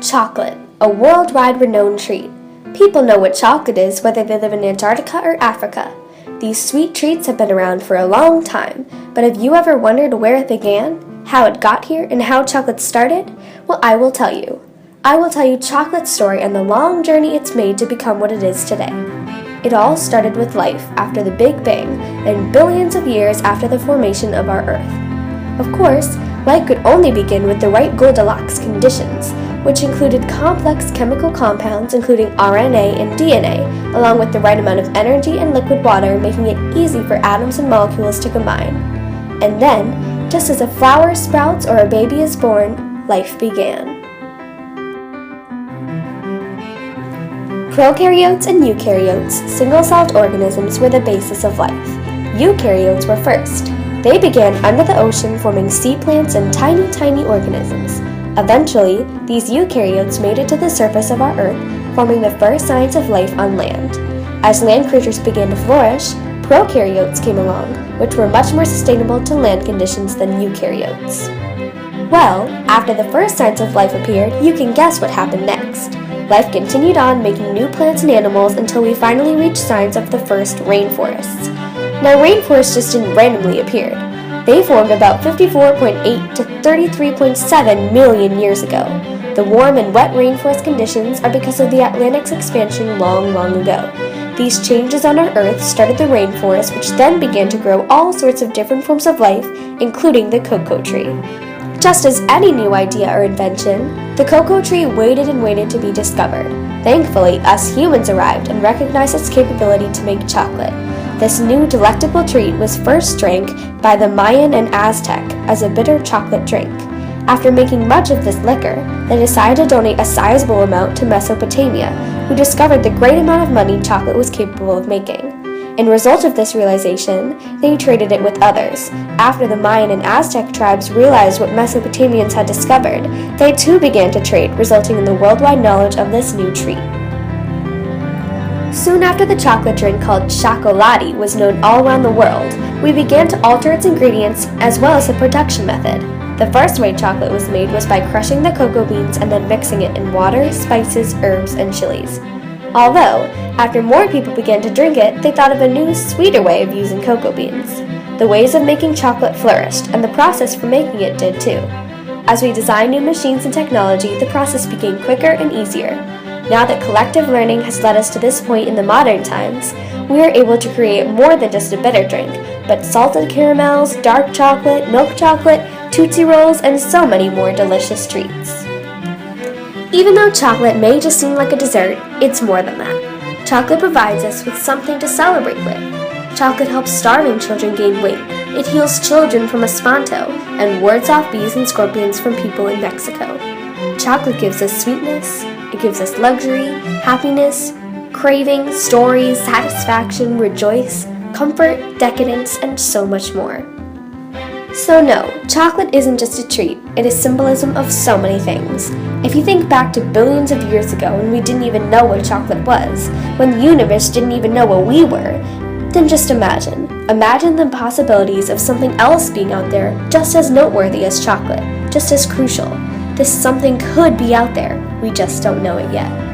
Chocolate, a worldwide renowned treat. People know what chocolate is whether they live in Antarctica or Africa. These sweet treats have been around for a long time, but have you ever wondered where it began, how it got here, and how chocolate started? Well, I will tell you. I will tell you chocolate's story and the long journey it's made to become what it is today. It all started with life after the Big Bang and billions of years after the formation of our Earth. Of course, life could only begin with the right Goldilocks conditions, which included complex chemical compounds including RNA and DNA, along with the right amount of energy and liquid water, making it easy for atoms and molecules to combine. And then, just as a flower sprouts or a baby is born, life began. Prokaryotes and eukaryotes, single-celled organisms, were the basis of life. Eukaryotes were first. They began under the ocean, forming sea plants and tiny organisms. Eventually, these eukaryotes made it to the surface of our Earth, forming the first signs of life on land. As land creatures began to flourish, prokaryotes came along, which were much more sustainable to land conditions than eukaryotes. Well, after the first signs of life appeared, you can guess what happened next. Life continued on, making new plants and animals until we finally reached signs of the first rainforests. Now, rainforests just didn't randomly appear. They formed about 54.8 to 33.7 million years ago. The warm and wet rainforest conditions are because of the Atlantic's expansion long ago. These changes on our Earth started the rainforest, which then began to grow all sorts of different forms of life, including the cocoa tree. Just as any new idea or invention, the cocoa tree waited and waited to be discovered. Thankfully, us humans arrived and recognized its capability to make chocolate. This new delectable treat was first drank by the Mayan and Aztec as a bitter chocolate drink. After making much of this liquor, they decided to donate a sizable amount to Mesopotamia, who discovered the great amount of money chocolate was capable of making. In result of this realization, they traded it with others. After the Mayan and Aztec tribes realized what Mesopotamians had discovered, they too began to trade, resulting in the worldwide knowledge of this new treat. Soon after the chocolate drink called chocolati was known all around the world, we began to alter its ingredients as well as the production method. The first way chocolate was made was by crushing the cocoa beans and then mixing it in water, spices, herbs, and chilies. Although, after more people began to drink it, they thought of a new, sweeter way of using cocoa beans. The ways of making chocolate flourished, and the process for making it did too. As we designed new machines and technology, the process became quicker and easier. Now that collective learning has led us to this point in the modern times, we are able to create more than just a bitter drink, but salted caramels, dark chocolate, milk chocolate, Tootsie Rolls, and so many more delicious treats. Even though chocolate may just seem like a dessert, it's more than that. Chocolate provides us with something to celebrate with. Chocolate helps starving children gain weight. It heals children from espanto and wards off bees and scorpions from people in Mexico. Chocolate gives us sweetness. It gives us luxury, happiness, craving, stories, satisfaction, rejoice, comfort, decadence, and so much more. So no, chocolate isn't just a treat, it is symbolism of so many things. If you think back to billions of years ago when we didn't even know what chocolate was, when the universe didn't even know what we were, then just imagine. Imagine the possibilities of something else being out there just as noteworthy as chocolate, just as crucial. This something could be out there, we just don't know it yet.